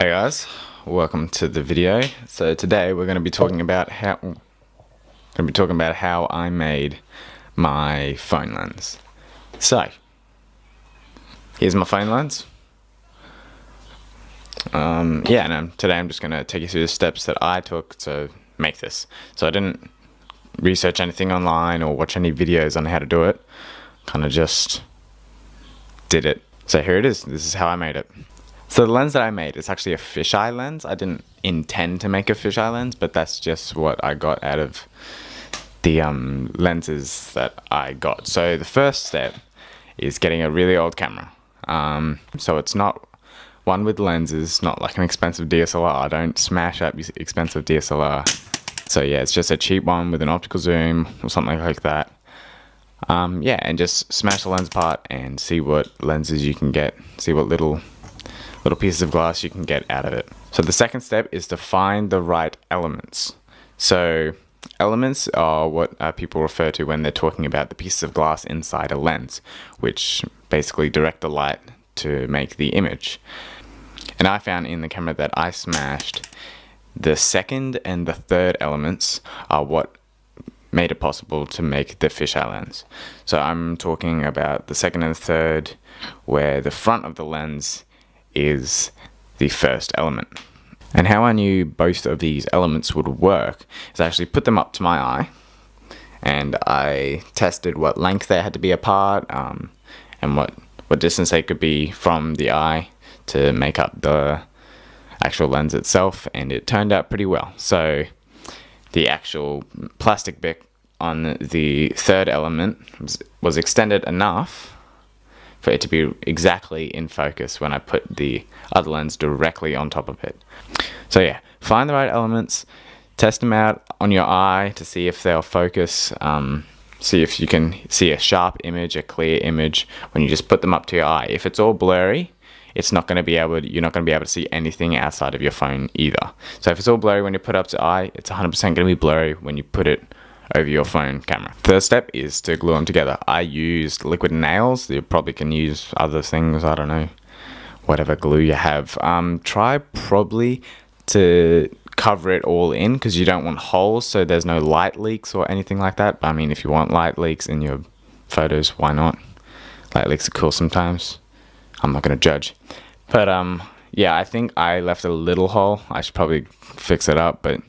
Hey guys, welcome to the video. So today we're going to be talking about how I made my phone lens. So here's my phone lens. Today I'm just going to take you through the steps that I took to make this. So I didn't research anything online or watch any videos on how to do it. Kind of just did it. So here it is. This is how I made it. So the lens that I made is actually a fisheye lens. I didn't intend to make a fisheye lens, but that's just what I got out of the lenses that I got. So the first step is getting a really old camera. So it's not one with lenses, not like an expensive DSLR. I don't smash up expensive DSLR. So yeah, it's just a cheap one with an optical zoom or something like that. And just smash the lens apart and see what lenses you can get. See what little pieces of glass you can get out of it. So the second step is to find the right elements. So elements are what people refer to when they're talking about the pieces of glass inside a lens, which basically direct the light to make the image. And I found in the camera that I smashed, the second and the third elements are what made it possible to make the fisheye lens. So I'm talking about the second and the third, where the front of the lens is the first element. And how I knew both of these elements would work is I actually put them up to my eye and I tested what length they had to be apart, and what distance they could be from the eye to make up the actual lens itself, and it turned out pretty well. So the actual plastic bit on the third element was extended enough for it to be exactly in focus when I put the other lens directly on top of it. So yeah, find the right elements, test them out on your eye to see if they'll focus, see if you can see a sharp image, a clear image when you just put them up to your eye. If it's all blurry, you're not going to be able to see anything outside of your phone either. So if it's all blurry when you put it up to eye, it's 100% going to be blurry when you put it over your phone camera. Third step is to glue them together. I used liquid nails. You probably can use other things, I don't know, whatever glue you have. Try probably to cover it all in, because you don't want holes so there's no light leaks or anything like that. But I mean, if you want light leaks in your photos, why not? Light leaks are cool sometimes. I'm not going to judge. But yeah, I think I left a little hole. I should probably fix it up, but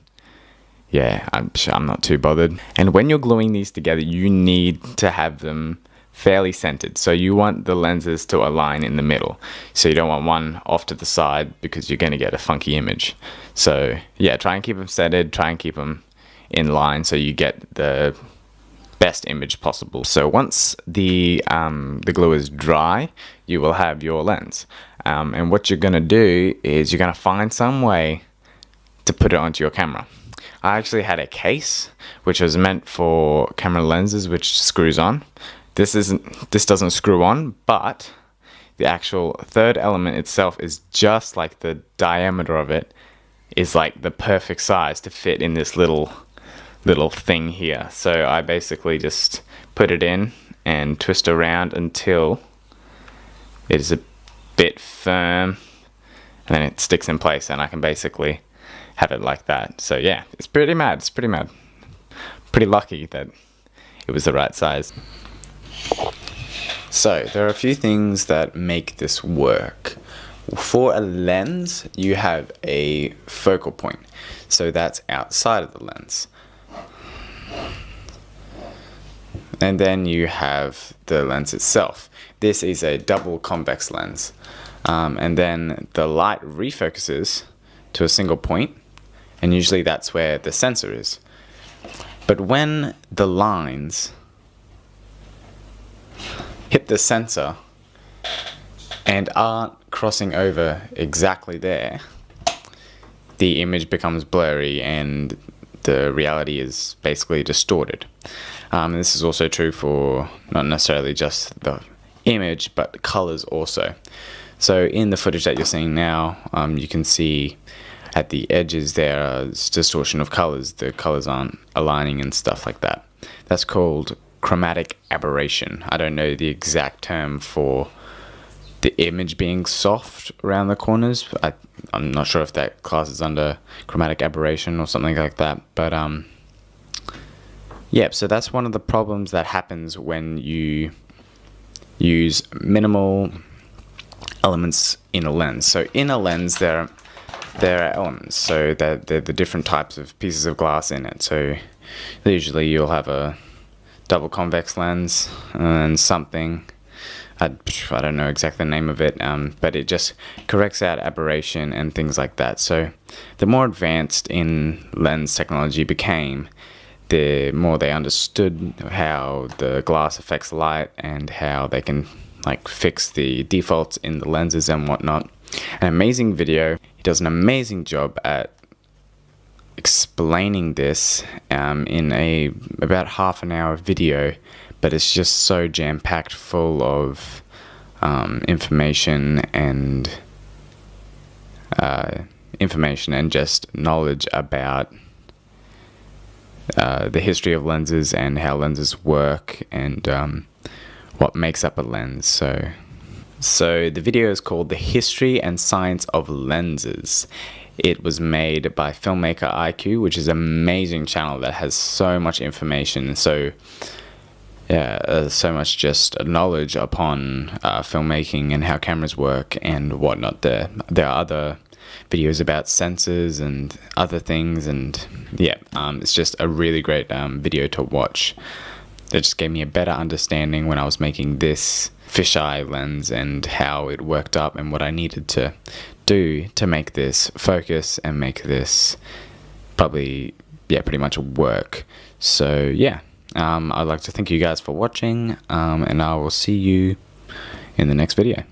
yeah, I'm not too bothered. And when you're gluing these together, you need to have them fairly centered. So you want the lenses to align in the middle. So you don't want one off to the side, because you're going to get a funky image. So yeah, try and keep them centered, try and keep them in line so you get the best image possible. So once the glue is dry, you will have your lens. And what you're going to do is you're going to find some way to put it onto your camera. I actually had a case which was meant for camera lenses, which screws on. This doesn't screw on, but the actual third element itself is just like the diameter of it is like the perfect size to fit in this little thing here. So I basically just put it in and twist around until it is a bit firm, and then it sticks in place, and I can basically have it like that. So yeah, it's pretty mad. Pretty lucky that it was the right size. So there are a few things that make this work. For a lens, you have a focal point, so that's outside of the lens. And then you have the lens itself. This is a double convex lens. And then the light refocuses to a single point, and usually that's where the sensor is. But when the lines hit the sensor and aren't crossing over exactly there, the image becomes blurry and the reality is basically distorted. This is also true for not necessarily just the image, but colors also. So in the footage that you're seeing now, you can see at the edges there's distortion of colors. The colors aren't aligning and stuff like that. That's called chromatic aberration. I don't know the exact term for the image being soft around the corners. I'm not sure if that classes under chromatic aberration or something like that, but yeah, so that's one of the problems that happens when you use minimal elements in a lens. So in a lens, there are elements, so they're the different types of pieces of glass in it. So usually you'll have a double convex lens and something, I don't know exactly the name of it, but it just corrects out aberration and things like that. So the more advanced in lens technology became, the more they understood how the glass affects light and how they can like fix the defaults in the lenses and whatnot. An amazing video. He does an amazing job at explaining this in about half an hour video, but it's just so jam-packed full of information and just knowledge about the history of lenses and how lenses work and what makes up a lens. So the video is called The History and Science of Lenses. It was made by Filmmaker IQ, which is an amazing channel that has so much information, so much just knowledge upon filmmaking and how cameras work and whatnot. There are other videos about sensors and other things, and yeah, it's just a really great video to watch. It just gave me a better understanding when I was making this fisheye lens and how it worked up and what I needed to do to make this focus and make this pretty much work. So yeah, I'd like to thank you guys for watching, and I will see you in the next video.